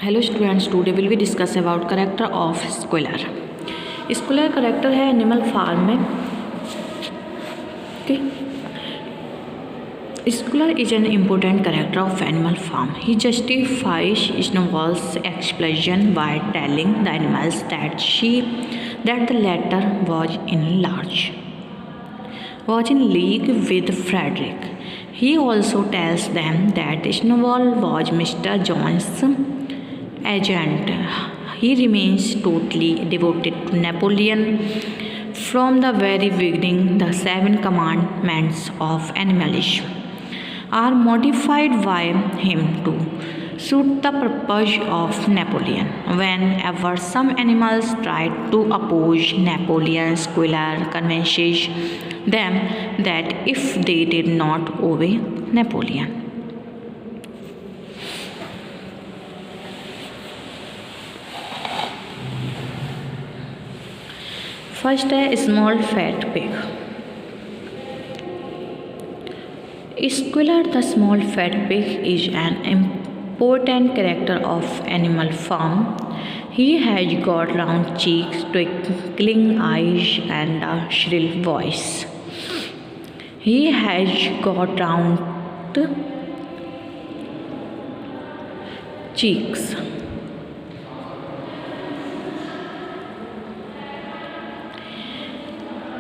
Hello students, today will be discuss about character of Squealer. Squealer character है Animal Farm में। Okay, Squealer is an important character of Animal Farm. He justifies Snowball's explosion by telling the animals that the latter was in league with Frederick. He also tells them that Snowball was Mr. Jones' agent. He remains totally devoted to Napoleon from the very beginning. The 7 commandments of animalism are modified by him to suit the purpose of Napoleon. Whenever some animals try to oppose Napoleon, Squealer convinces them that if they did not obey Napoleon, first है small fat pig. Squealer the small fat pig is an important character of Animal Farm. He has got round cheeks, twinkling eyes, and a shrill voice. He has got round cheeks.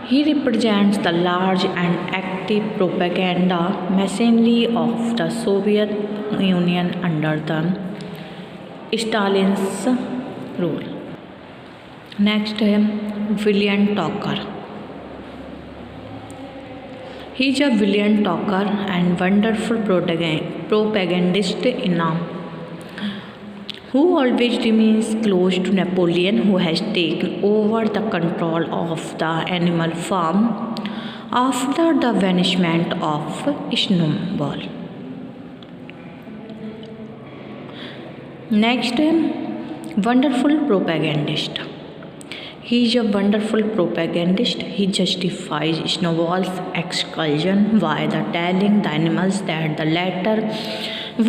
He represents the large and active propaganda machinery of the Soviet Union under the Stalin's rule. Next है William Talker. He is a brilliant talker and wonderful propagandist who always remains close to Napoleon, who has taken over the control of the animal farm after the vanishment of Snowball. Next, wonderful propagandist. He is a wonderful propagandist. He justifies Snowball's exclusion by telling the animals that the latter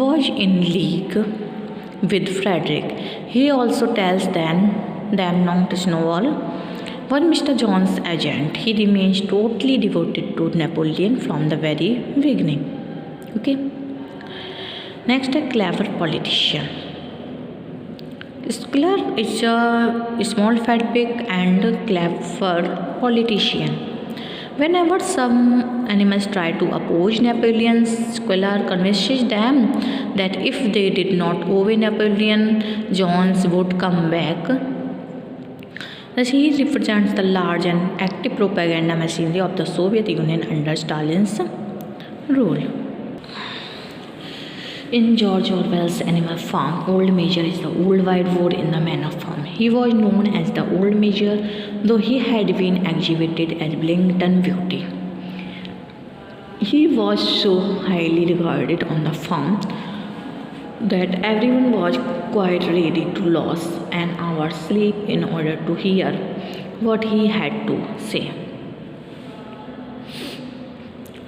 was in league with Frederick. He also tells them not Snowball was Mr. Jones' agent. He remains totally devoted to Napoleon from the very beginning. Okay. Next, a clever politician. Squealer is a small fat pig and a clever politician. Whenever some animals try to oppose Napoleon, Squealer convinces them that if they did not obey Napoleon, Jones would come back. Thus, he represents the large and active propaganda machinery of the Soviet Union under Stalin's rule. In George Orwell's Animal Farm, Old Major is the old whiteboard in the Manor Farm. He was known as the Old Major, though he had been exhibited as Billington Beauty. He was so highly regarded on the farm that everyone was quite ready to lose an hour's sleep in order to hear what he had to say.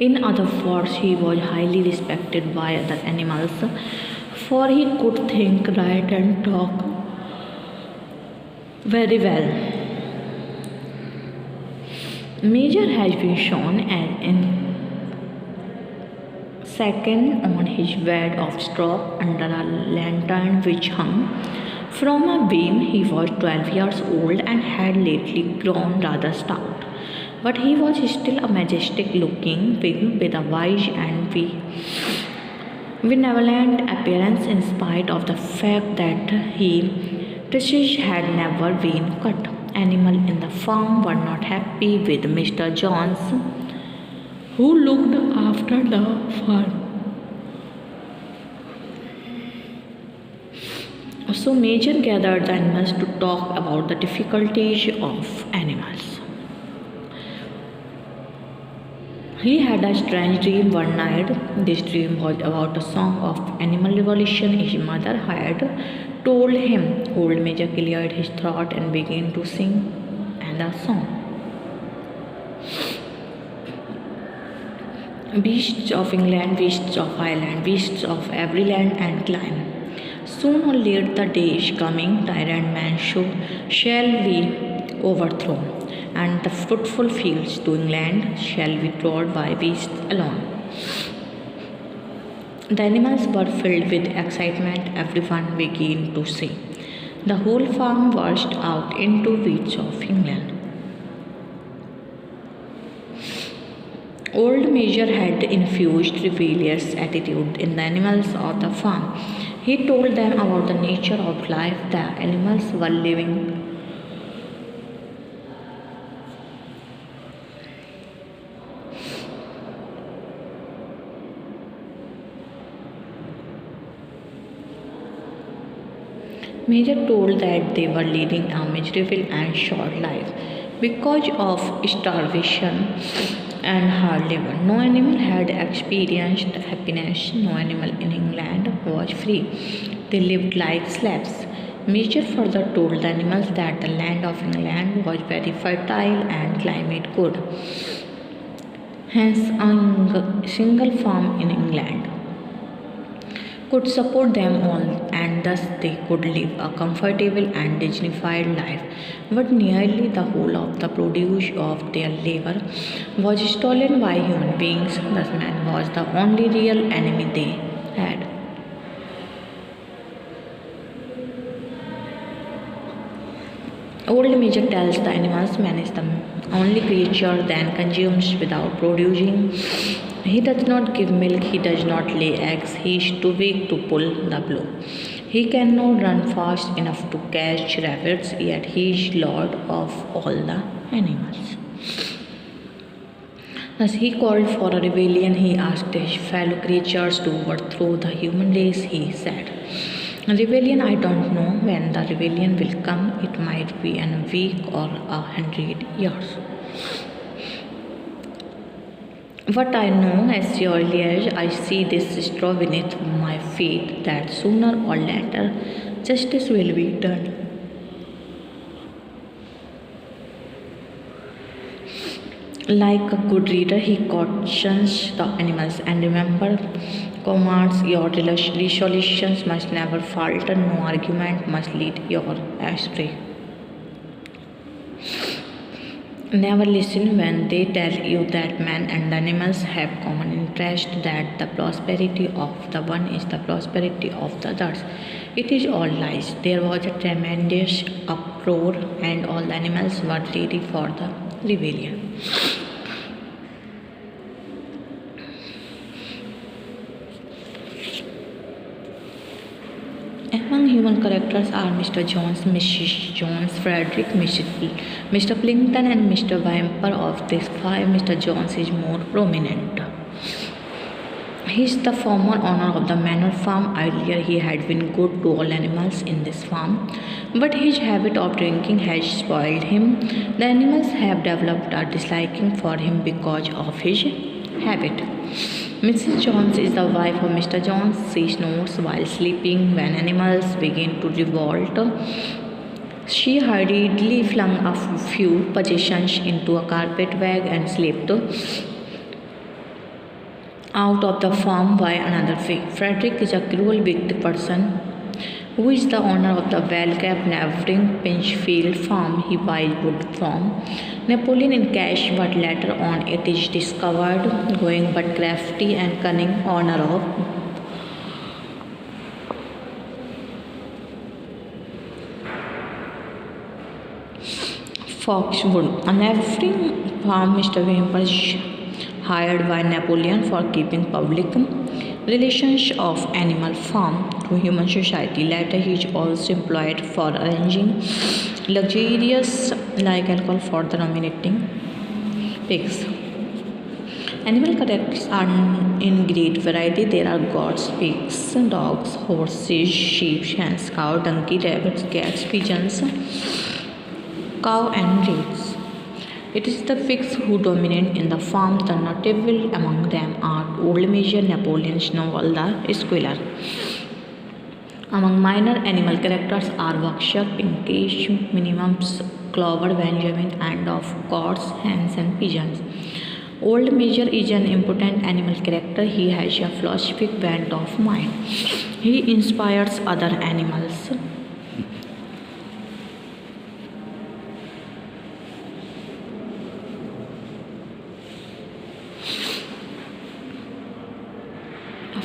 In other words, he was highly respected by other animals, for he could think, write, and talk very well. Major has been shown as in second on his bed of straw under a lantern which hung from a beam. He was 12 years old and had lately grown rather stout, but he was still a majestic looking pig with a wise and benevolent appearance, in spite of the fact that his had never been cut. Animals in the farm were not happy with Mr. Jones, who looked after the farm. So Major gathered the animals to talk about the difficulties of animals. He had a strange dream one night. This dream was about a song of animal revolution his mother had told him. Old Major cleared his throat and began to sing the song. Beasts of England, beasts of Ireland, beasts of every land and clime, Soon or late the day is coming, tyrant man shall be overthrown, and the fruitful fields to England shall be trod by beasts alone. The animals were filled with excitement, everyone began to sing. The whole farm burst out into beats of England. Old Major had infused rebellious attitude in the animals of the farm. He told them about the nature of life the animals were living. Major told that they were leading a miserable and short life because of starvation and hard labor. No animal had experienced happiness. No animal in England was free. They lived like slaves. Major further told the animals that the land of England was very fertile and climate good. Hence, a single farm in England could support them all, and thus they could live a comfortable and dignified life. But nearly the whole of the produce of their labor was stolen by human beings. Thus, man was the only real enemy they had. Old Major tells the animals man is the only creature that consumes without producing. He does not give milk, he does not lay eggs, he is too weak to pull the blow. He cannot run fast enough to catch rabbits, yet he is lord of all the animals. As he called for a rebellion, he asked his fellow creatures to overthrow the human race, he said. Rebellion, I don't know when the rebellion will come. It might be in a week or 100 years. What I know as surely as I see this straw beneath my feet, that sooner or later justice will be done. Like a good reader, he cautions the animals and remember, commands your resolutions must never falter, no argument must lead you astray. Never listen when they tell you that man and animals have common interest, that the prosperity of the one is the prosperity of the others. It is all lies. There was a tremendous uproar, and all the animals were ready for the rebellion. Among human characters are Mr. Jones, Mrs. Jones, Frederick, Mr. Plimpton, and Mr. Whymper. Of these five, Mr. Jones is more prominent. He is the former owner of the manor farm. Earlier, he had been good to all animals in this farm, but his habit of drinking has spoiled him. The animals have developed a disliking for him because of his habit. Mrs. Jones is the wife of Mr. Jones. She snores while sleeping. When animals begin to revolt, she hurriedly flung a few possessions into a carpet bag and slipped out of the farm by another way. Frederick is a cruel wicked person who is the owner of the well-kept neighboring Pinchfield farm. He buys wood from Napoleon in cash, but later on it is discovered going but crafty and cunning owner of Foxwood, a neighboring farm. Mr. Wimper is hired by Napoleon for keeping public relations of animal farm to human society. Later, he is also employed for arranging luxurious like alcohol for the nominating pigs. Animal characters are in great variety. There are goats, pigs, dogs, horses, sheep, hens, cow, donkey, rabbits, cats, pigeons, cow, and rats. It is the pigs who dominate in the farm. The notable among them are Old Major, Napoleon, Snowball the Squealer. Among minor animal characters are Berkshire, Pinkish, Minimums, Clover, Benjamin, and of course hens and pigeons. Old Major is an important animal character. He has a philosophic bent of mind. He inspires other animals.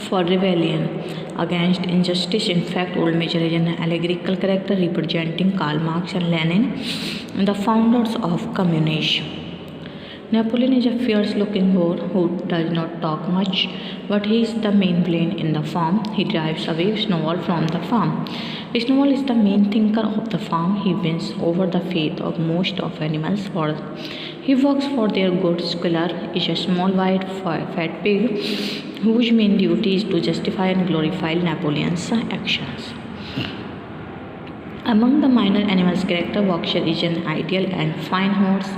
For rebellion against injustice. In fact, Old Major is an allegorical character representing Karl Marx and Lenin, the founders of communism. Napoleon is a fierce-looking boar who does not talk much, but he is the main villain in the farm. He drives away Snowball from the farm. Snowball is the main thinker of the farm. He wins over the faith of most of animals. He works for their good. Squealer is a small, white, fat pig whose main duty is to justify and glorify Napoleon's actions. Among the minor animals character, Boxer is an ideal and fine horse.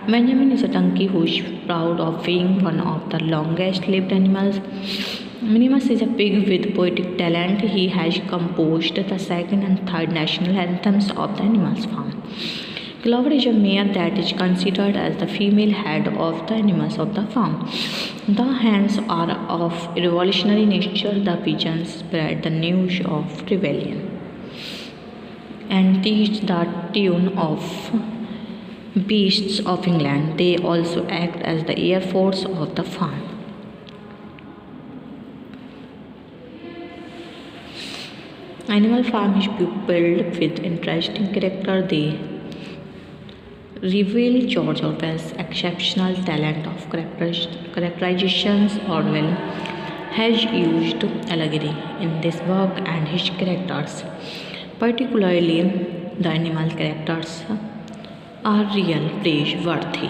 Benjamin is a donkey who is proud of being one of the longest lived animals. Minimus is a pig with poetic talent. He has composed the second and third national anthems of the animals farm. Clover is a mare that is considered as the female head of the animals of the farm. The hens are of revolutionary nature. The pigeons spread the news of rebellion and teach the tune of beasts of England. They also act as the air force of the farm. Animal Farm is peopled with interesting characters. They reveal George Orwell's exceptional talent of characterizations. Orwell has used allegory in this work, and his characters, particularly the animal characters, are real praiseworthy.